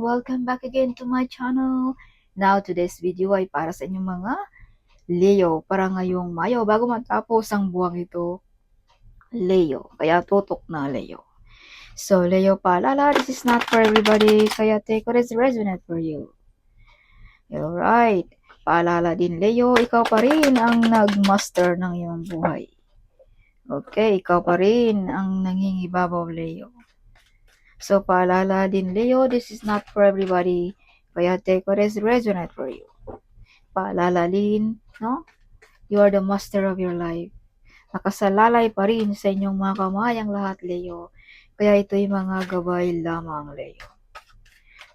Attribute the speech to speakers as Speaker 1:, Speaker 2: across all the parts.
Speaker 1: welcome back again to my channel. Now, today's video ay para sa inyong mga Leo para ngayong Mayo bago matapos ang buwang ito. Leo, kaya tutok na Leo. So, Leo paalala, this is not for everybody, kaya take what is resonant for you. Alright, paalala din Leo, ikaw pa rin ang nagmaster ng iyong buhay. Okay, ikaw pa rin ang nangingibabaw Leo. So, paalala din Leo, this is not for everybody, kaya take what is resonant for you. Paalala din, no? You are the master of your life. Nakasalalay pa rin sa inyong mga kamay ang lahat, Leo. Kaya ito'y mga gabay lamang, Leo.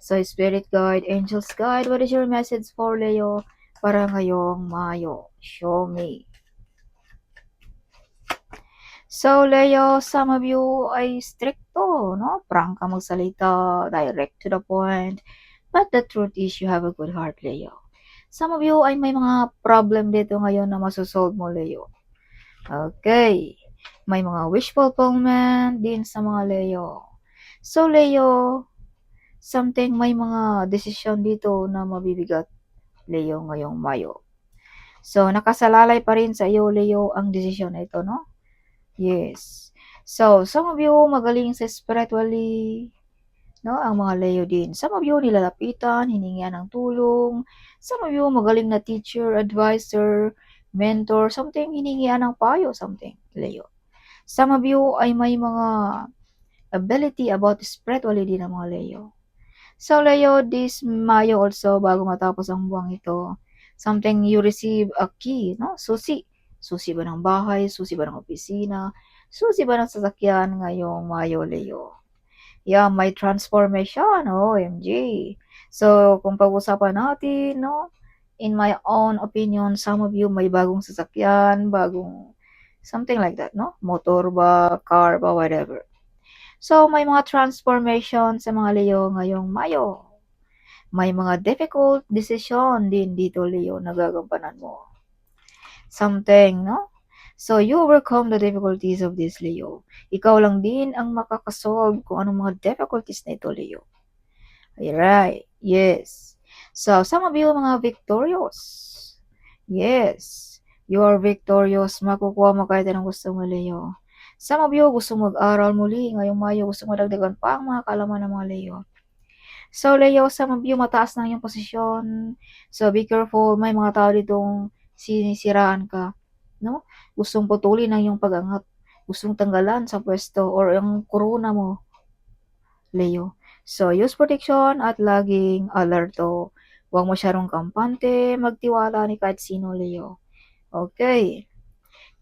Speaker 1: So, Spirit Guide, Angels Guide, what is your message for Leo para ngayong Mayo? Show me. So, Leo, some of you ay stricto, no? Prangka magsalita, direct to the point. But the truth is, you have a good heart, Leo. Some of you ay may mga problem dito ngayon na masosolve mo, Leo. Okay. May mga wish fulfillment din sa mga Leo. So, Leo, may mga desisyon dito na mabibigat, Leo, ngayong Mayo. So, nakasalalay pa rin sa iyo, Leo, ang desisyon na ito, no? Yes. So, some of you magaling sa spiritually, no? Ang mga Leo din. Some of you nilalapitan, hiningian ng tulong. Some of you magaling na teacher, advisor, mentor, hiningian ng payo, Leo. Some of you ay may mga ability about spiritually din ng mga Leo. So, Leo, this Mayo also, bago matapos ang buwang ito, you receive a key, no? Susi. Susi ba ng bahay? Susi ba ng opisina? Susi ba ng sasakyan ngayong Mayo, Leo? Yeah, may transformation, OMG. So, kung pag-usapan natin, no? In my own opinion, some of you may bagong sasakyan, something like that, no? Motor ba, car ba, whatever. So, may mga transformation sa mga Leo ngayong Mayo. May mga difficult decision din dito, Leo, na gagampanan mo. No? So, you overcome the difficulties of this, Leo. Ikaw lang din ang makakasolve kung anong mga difficulties na ito, Leo. Alright, yes. So, some of you mga victorious. Yes, you are victorious. Makukuha mo kahit anong gusto mo, Leo. Some of you gusto mag-aral muli. Ngayong Mayo, gusto mo dagdagan pa ang mga kalaman ng mga Leo. So, Leo, some of you mataas na yung posisyon. So, be careful. May mga tao ditong sinisiraan ka. No? Gustong putulin ang iyong pag-angat. Gustong tanggalan sa pwesto or ang corona mo, Leo. So, use protection at laging alerto. Huwag masyadong kampante, magtiwala ni kahit sino, Leo. Okay.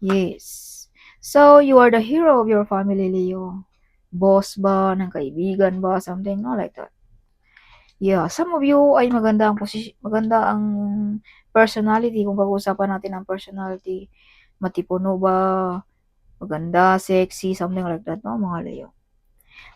Speaker 1: Yes. So, you are the hero of your family, Leo. Boss ba, ng kaibigan ba, something like that. Yeah, some of you ay maganda ang personality. Kung pag-uusapan natin ang personality, matipuno ba, maganda, sexy, something like that, no, mga Leo.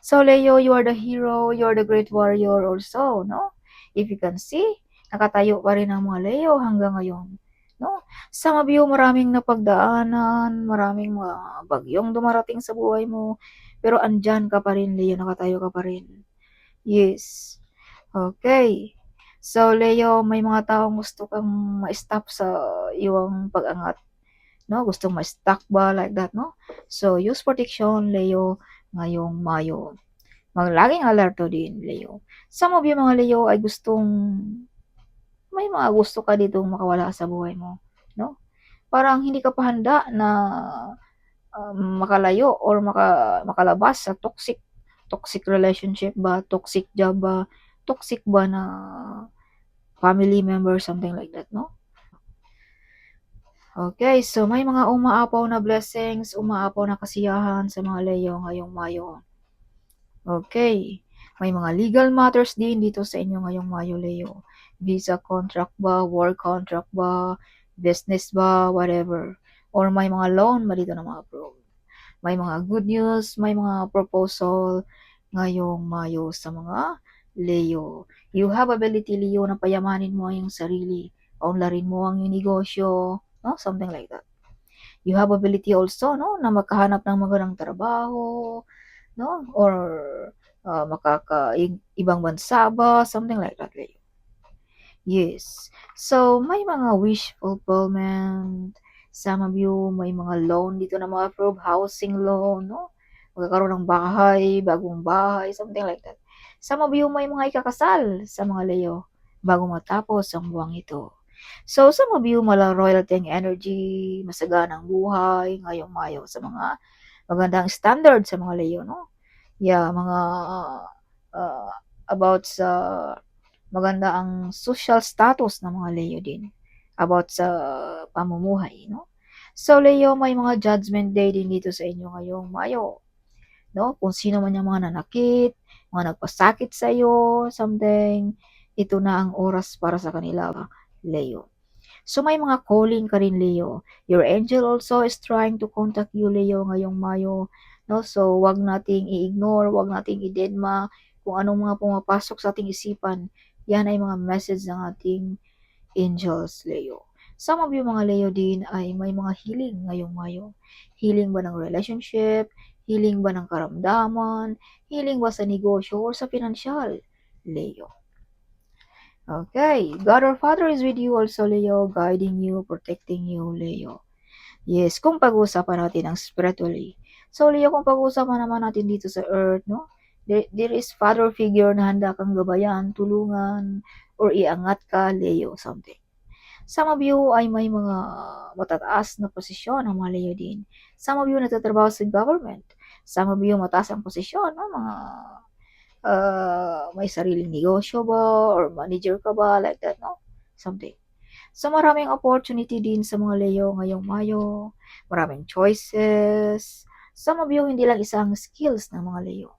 Speaker 1: So, Leo, you are the hero, you are the great warrior also, no? If you can see, nakatayo pa rin ang mga Leo hanggang ngayon, no? Some of you, maraming napagdaanan, maraming mga bagyong dumarating sa buhay mo, pero andyan ka pa rin, Leo, nakatayo ka pa rin. Yes. Okay. So, Leo, may mga taong gusto kang ma-stop sa iyong pag-angat, no? Gustong ma-stuck ba, like that, no? So, use protection, Leo, ngayong Mayo. Laging alerto din, Leo. Some of you mga Leo ay may mga gusto ka ditong makawala sa buhay mo, no? Parang hindi ka pa handa na makalayo or makalabas sa toxic relationship ba, toxic job ba, toxic ba na family member, something like that, no? Okay, so may mga umaapaw na blessings, umaapaw na kasiyahan sa mga Leo ngayong Mayo. Okay, may mga legal matters din dito sa inyo ngayong Mayo, Leo. Visa contract ba, work contract ba, business ba, whatever. Or may mga loan ba dito na ma-approve. May mga good news, may mga proposal ngayong Mayo sa mga Leo. You have ability, Leo, na payamanin mo ang sarili. Unlarin mo ang iyong negosyo, no? Something like that. You have ability also, no, na makahanap ng magandang trabaho, no? Or ibang bansa ba, something like that, Leo. Yes. So, may mga wish fulfillment. Some of you, may mga loan dito na ma-approve, housing loan, no? Magkakaroon ng bahay, bagong bahay, something like that. Some of you, may mga ikakasal sa mga Leo bago matapos ang buwang ito. So, some of you, mala royalty ang energy, masaganang buhay, ngayong Mayo sa mga magandang standard sa mga Leo, no? Yeah, mga uh, about sa maganda ang social status ng mga Leo din about sa pamumuhay, no? So, Leo, may mga judgment day din dito sa inyo ngayong Mayo, no? Kung sino man yung mga nanakit, mga nagpasakit sa iyo, something, ito na ang oras para sa kanila, Leo. So, may mga calling ka rin, Leo. Your angel also is trying to contact you, Leo, ngayong Mayo, no? So, wag nating i-ignore, wag nating idedma kung anong mga pumapasok sa ating isipan. Yan ay mga message ng ating angels, Leo. Some of you mga Leo din ay may mga healing ngayong Mayo. Healing ba ng relationship? Healing ba ng karamdaman? Healing ba sa negosyo or sa financial, Leo? Okay, God our Father is with you also, Leo, guiding you, protecting you, Leo. Yes, kung pag-uusapan natin ang spiritually. So, Leo, kung pag-uusapan naman natin dito sa earth, no? There is father figure na handa kang gabayan, tulungan, or iangat ka, Leo, something. Some of you ay may mga matataas na posisyon ang mga Leo din. Some of you nagtatrabaho sa government. Some of you mataas ang posisyon, no? Mga may sariling negosyo ba or manager ka ba, like that, no? Something. So, maraming opportunity din sa mga Leo ngayong Mayo. Maraming choices. Some of you, hindi lang isang skills ng mga Leo.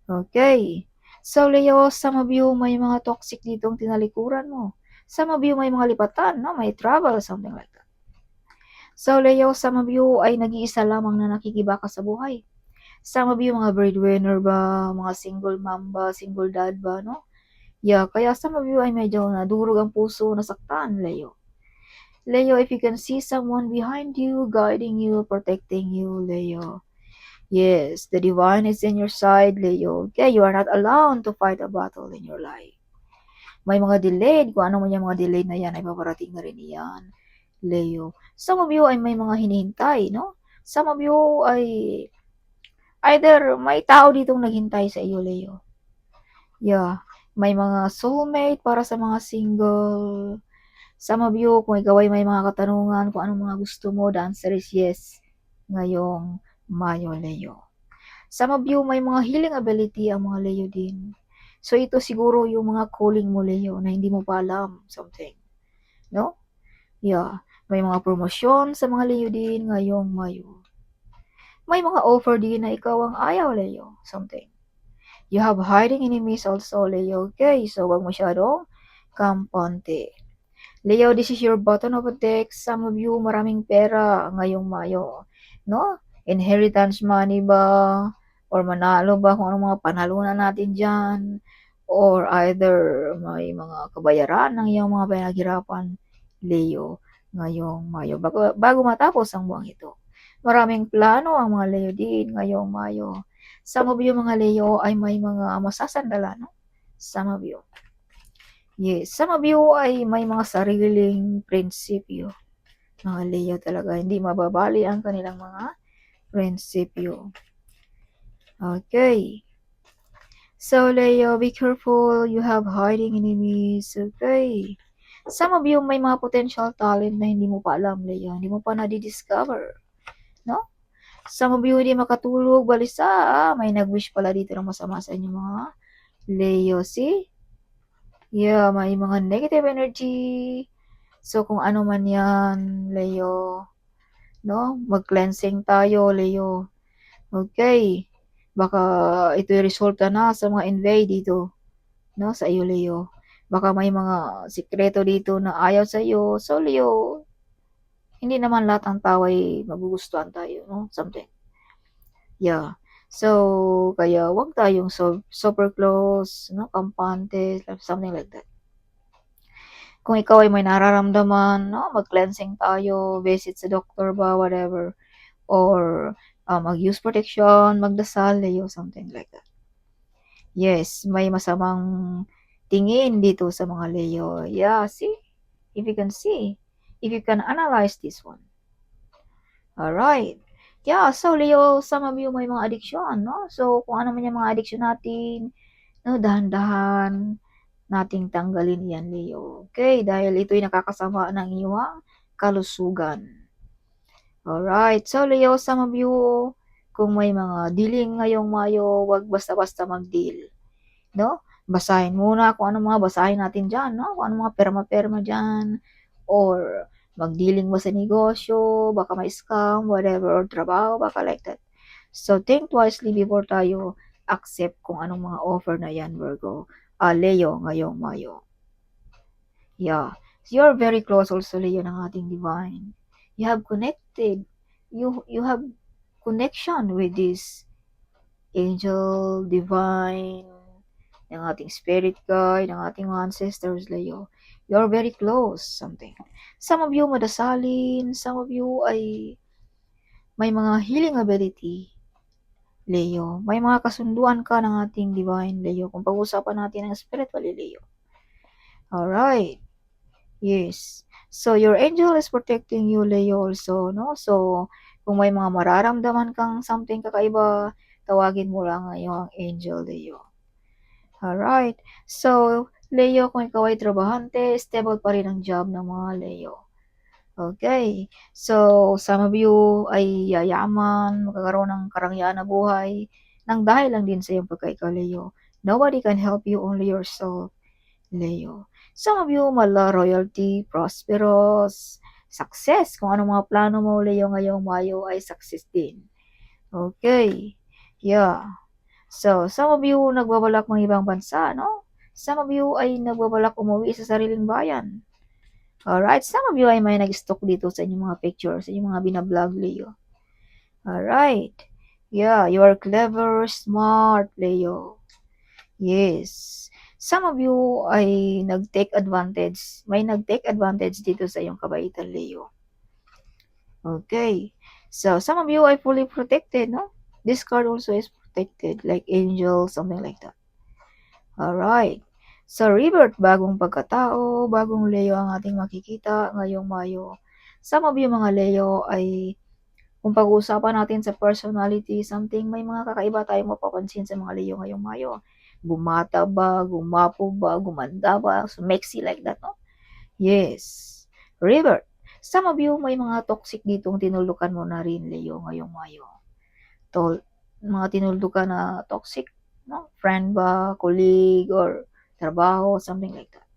Speaker 1: Okay. So, Leo, some of you, may mga toxic ditong tinalikuran mo. Some of you, may mga lipatan, no? May travel, something like that. So, Leo, some of you ay nag-iisa lamang na nakikibaka sa buhay. Some of you, mga breadwinner ba, mga single mom ba, single dad ba, no? Yeah, kaya some of you ay medyo nadurog ang puso, nasaktan, Leo. Leo, if you can see someone behind you, guiding you, protecting you, Leo. Yes, the divine is in your side, Leo. Okay, you are not alone to fight a battle in your life. May mga delayed, kung ano man yung mga delayed na yan, ay paparating na rin yan, Leo. Some of you ay may mga hinihintay, no? Some of you ay either may tao ditong naghintay sa iyo, Leo. Yeah, may mga soulmate para sa mga single. Some of you, kung ikaw ay may mga katanungan kung anong mga gusto mo, the answer is yes ngayong Mayo, Leo. Some of you, may mga healing ability ang mga Leo din. So, ito siguro yung mga calling mo, Leo, na hindi mo pa alam something. No? Yeah. May mga promosyon sa mga Leo din ngayong Mayo. May mga offer din na ikaw ang ayaw, Leo. Something. You have hiding enemies also, Leo. Okay, so wag masyadong kampante. Leo, this is your button of a deck. Some of you, maraming pera ngayong Mayo. No? Inheritance money ba? Or manalo ba? Kung anong mga panalunan natin dyan. Or either may mga kabayaran ng iyong mga pinaghirapan, Leo, ngayong Mayo. Bago matapos ang buwang ito. Maraming plano ang mga Leo din ngayong Mayo. Some of you mga Leo ay may mga masasandalan. No? Some of you. Yes, some of you ay may mga sariling prinsipyo. Mga Leo talaga, hindi mababali ang kanilang mga prinsipyo. Okay. So, Leo, be careful. You have hiding enemies. Okay. Some of you may mga potential talent na hindi mo pa alam, Leo. Hindi mo pa na-discover. No? Some of you hindi makatulog, balisa. May nag-wish pala dito ng masama sa inyo mga Leo. See? Yeah, may mga negative energy. So, kung ano man yan, Leo, no? Mag-cleansing tayo, Leo. Okay. Baka ito yung resulta na sa mga invade dito, no? Sa iyo, Leo. Baka may mga sikreto dito na ayaw sa iyo. So, Leo, hindi naman lahat ng tao ay magugustuhan tayo, no? Something. Yeah. So, kaya wag tayong super close, no? Kampante, something like that. Kung ikaw ay may nararamdaman, no, mag-cleansing tayo, visit sa doctor ba, whatever. Or mag-use protection, magdasal, Leo, something like that. Yes, may masamang tingin dito sa mga Leo. Yeah, see? If you can see, if you can analyze this one. Alright. Yeah, so Leo, some of you may mga addiction, no? So, kung ano man yung mga addiction natin, no, dahan-dahan nating tanggalin yan, Leo. Okay, dahil ito'y nakakasama ng iyong kalusugan. Alright, so Leo, some of you, kung may mga dealing ngayong Mayo, wag basta-basta mag-deal. No? Basahin muna kung ano mga basahin natin dyan, no? Kung ano mga perma-perma dyan, or mag-dealing ba sa negosyo, baka may scam, whatever, or trabaho, baka like that. So, think wisely before tayo accept kung anong mga offer na yan, Virgo. Leo, ngayong Mayo. Yeah. So, you're very close also, Leo, ng ating divine. You have connected. You have connection with this angel, divine, ng ating spirit guide, ng ating mga ancestors, Leo. You're very close, something. Some of you madasalin, some of you ay may mga healing ability, Leo. May mga kasunduan ka ng ating divine, Leo. Kung pag-usapan natin ng spiritually, Leo. Alright. Yes. So, your angel is protecting you, Leo, also, no? So, kung may mga mararamdaman kang something kakaiba, tawagin mo lang ngayong angel, Leo. Alright. So, Leo, kung ikaw ay trabahante, stable pa rin ang job ng mga Leo. Okay. So, some of you ay yayaman, magkakaroon ng karangyaan na buhay, nang dahil lang din sa iyong pagka-ikaw, Leo. Nobody can help you, only yourself, Leo. Some of you, mala royalty, prosperous, success. Kung anong mga plano mo, Leo, ngayong Mayo ay success din. Okay. Yeah. So, some of you nagbabalak mga ibang bansa, no? Some of you ay nagbabalak umuwi sa sariling bayan. Alright? Some of you ay may nag-stock dito sa inyong mga pictures, sa inyong mga binablog, Leo. Alright. Yeah, you are clever, smart, Leo. Yes. Some of you ay nag-take advantage. May nag-take advantage dito sa iyong kabaitan, Leo. Okay. So, some of you ay fully protected, no? This card also is protected, like angel, something like that. Alright. So, rebirth, bagong pagkatao, bagong Leo ang ating makikita ngayong Mayo. Some of you mga Leo ay, kung pag-uusapan natin sa personality, something, may mga kakaiba tayong mapapansin sa mga Leo ngayong Mayo. Bumata ba, gumapo ba, gumanda ba, sumexy like that, no? Yes. Rebirth. Some of you may mga toxic ditong tinulukan mo na rin, Leo, ngayong Mayo. Mga tinuldukan na toxic, no? Friend ba, colleague, or trabaho, something like that.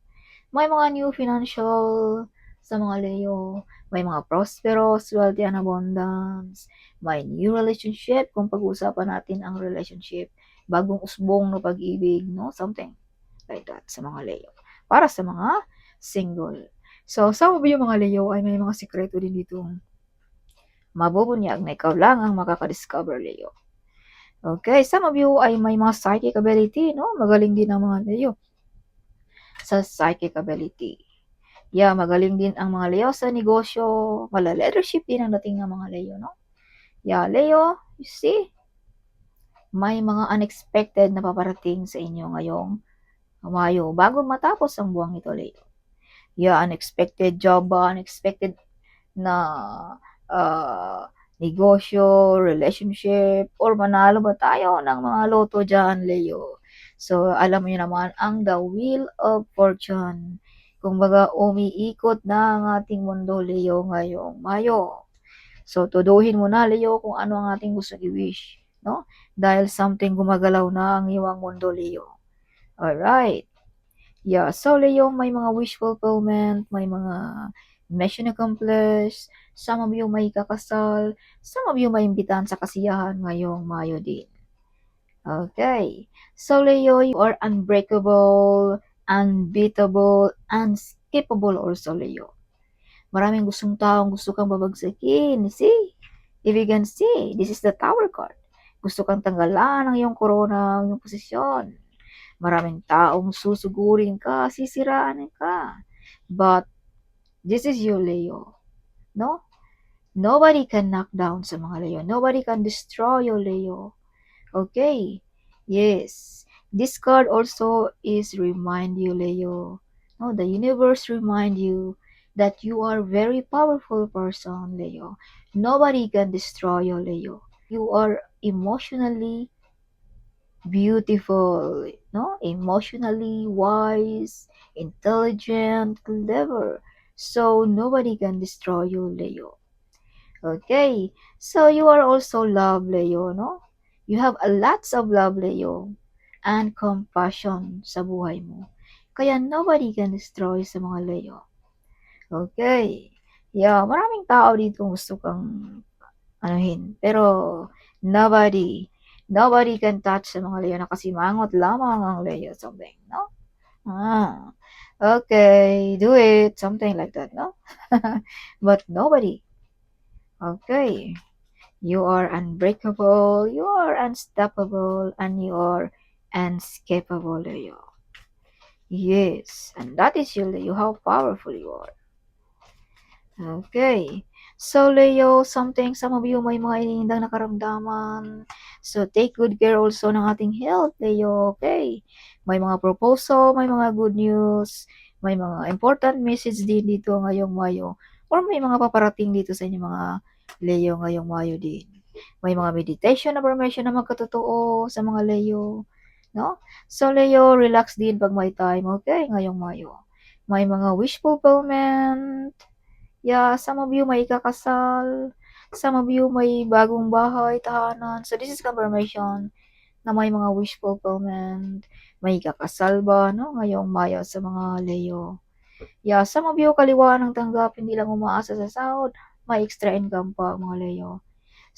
Speaker 1: May mga new financial sa mga Leo, may mga prosperous, wealthy and abundance, may new relationship, kung pag-uusapan natin ang relationship, bagong usbong na pag-ibig, no? Something like that sa mga Leo. Para sa mga single. So, some of you mga Leo ay may mga sikreto din dito mabubunyag na ikaw lang ang makaka-discover, Leo. Okay, some of you ay may mga psychic ability, no? Magaling din ang mga Leo sa psychic ability. Yeah, magaling din ang mga Leo sa negosyo. Leadership din ang dating ng mga Leo, no? Yeah, Leo, you see? May mga unexpected na paparating sa inyo ngayong Mayo bago matapos ang buwang ito, Leo. Yeah, unexpected job ba, unexpected na negosyo, relationship, or manalo ba tayo ng mga loto dyan, Leo? So, alam mo naman ang the wheel of fortune. Kung baga, umiikot na ang ating mundo, Leo, ngayong Mayo. So, tuduhin mo na, Leo, kung ano ang ating gusto i-wish, no? Dahil something gumagalaw na ang iyong mundo, Leo. Alright. Yeah, so Leo, may mga wish fulfillment, may mga mission accomplished, some of you may kakasal, some of you may imbitahan sa kasiyahan ngayong Mayo din. Okay. So Leo, you are unbreakable, unbeatable, unskippable also, Leo. Maraming taong gusto kang babagsakin. See? If you can see, this is the Tower card. Gusto kang tanggalan ng iyong corona, ng iyong posisyon. Maraming taong susugurin ka, sisiraan ka. But this is you, Leo. No? Nobody can knock down sa mga Leo. Nobody can destroy you, Leo. Okay? Yes. This card also is remind you, Leo. No, the universe remind you that you are very powerful person, Leo. Nobody can destroy you, Leo. You are emotionally beautiful, no? Emotionally wise, intelligent, clever. So nobody can destroy you, Leo. Okay, so you are also love, Leo, no? You have a lots of love, Leo, and compassion sa buhay mo. Kaya nobody can destroy sa mga Leo. Okay. Yeah, maraming tao dito gusto kang anuhin. Pero nobody can touch sa mga Leo na kasimangot lamang ang Leo, something, no? Ah, okay, do it, something like that, no? But nobody. Okay. You are unbreakable, you are unstoppable, and you are unescapable, Leo. Yes, and that is you, Leo, how powerful you are. Okay. So, Leo, some of you may mga iniindang nakaramdaman. So, take good care also ng ating health, Leo. Okay. May mga proposal, may mga good news, may mga important message din dito ngayong Mayo. Or may mga paparating dito sa inyo mga Leo ngayong Mayo din. May mga meditation affirmation na magkatotoo sa mga Leo. No? So, Leo, relax din pag may time. Okay, ngayong Mayo. May mga wish fulfillment. Yeah, some of you may ikakasal, some of you may bagong bahay, tahanan. So, this is confirmation na may mga wish fulfillment, may ikakasal ba, no? Ngayong Maya sa mga Leo. Yeah, some of you kaliwa ng tanggap, hindi lang umaasa sa sahod, may extra income pa, mga Leo.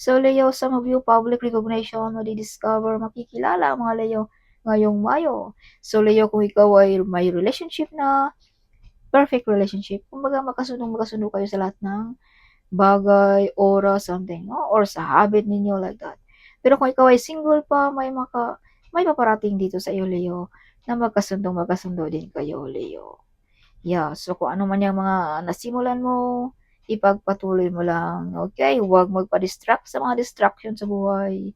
Speaker 1: So, Leo, some of you public recognition, madi-discover, makikilala ang mga Leo ngayong Mayo. So, Leo, kung ikaw ay may relationship na, perfect relationship. Kumbaga magkasundo kayo sa lahat ng bagay, oras, something, no? Or sa habit ninyo like that. Pero kung ikaw ay single pa, may paparating dito sa iyo, Leo, na magkasundo din kayo, Leo. Yeah, so kung ano man yung mga nasimulan mo, ipagpatuloy mo lang, okay? Huwag magpa-distract sa mga distraction sa buhay,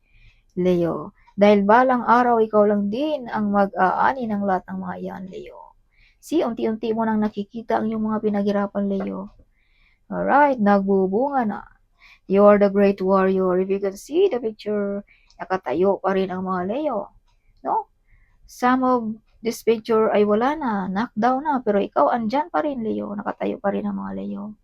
Speaker 1: Leo. Dahil balang araw, ikaw lang din ang mag-aani ng lahat ng mga iyan, Leo. See, unti-unti mo nang nakikita ang iyong mga pinaghirapan, Leo. Alright, nagbubunga na. You are the great warrior. If you can see the picture, nakatayo pa rin ang mga Leo. No? Some of this picture ay wala na, knockdown na, pero ikaw andyan pa rin, Leo. Nakatayo pa rin ang mga Leo.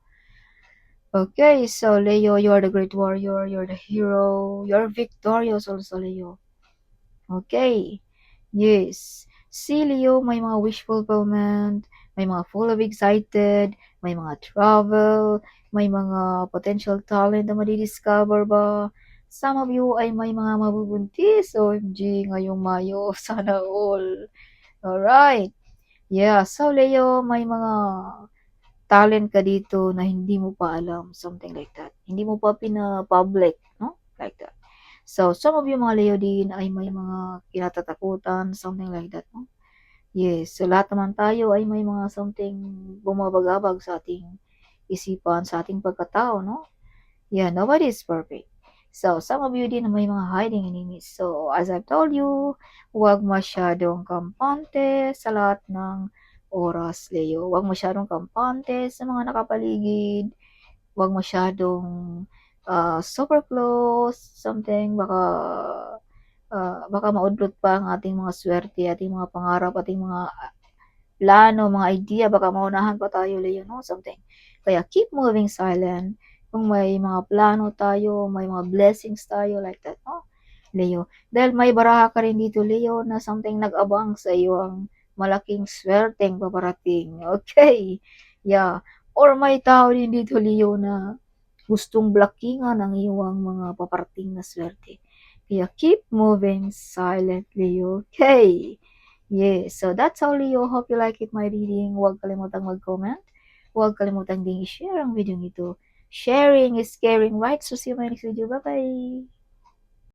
Speaker 1: Okay, so Leo, you are the great warrior. You're the hero. You're victorious also, Leo. Okay. Yes. Si Leo, may mga wish fulfillment, may mga full of excited, may mga travel, may mga potential talent na madi-discover ba. Some of you ay may mga mabubuntis. OMG, ngayong Mayo. Sana all. Alright. Yeah. So, Leo, may mga talent ka dito na hindi mo pa alam. Something like that. Hindi mo pa pina-public. No? Like that. So, some of you mga Leo din ay may mga kinatatakutan, something like that, no? Yes, so lahat naman tayo ay may mga something bumabagabag sa ating isipan, sa ating pagkatao, no? Yeah, nobody is perfect. So, some of you din may mga hiding enemies. So, as I've told you, huwag masyadong kampante sa lahat ng oras, Leo. Huwag masyadong kampante sa mga nakapaligid. Huwag masyadong super close, something, baka maudlot pa ang ating mga swerte, ating mga pangarap, ating mga plano, mga idea, baka maunahan pa tayo, Leo, no? Something. Kaya keep moving silent. Kung may mga plano tayo, may mga blessings tayo, like that, no? Leo. Dahil may baraha ka rin dito, Leo, na something nag-abang sa iyo ang malaking swerteng paparating. Okay. Yeah. Or may tao din dito, Leo, na gustong blockingan ang iyong mga paparating na swerte. Kaya keep moving silently, okay? Yes, so that's all, Leo. Hope you like it, my reading. Huwag kalimutang mag-comment. Huwag kalimutang ding i-share ang video nito. Sharing is caring, right? So see you in my next video. Bye-bye!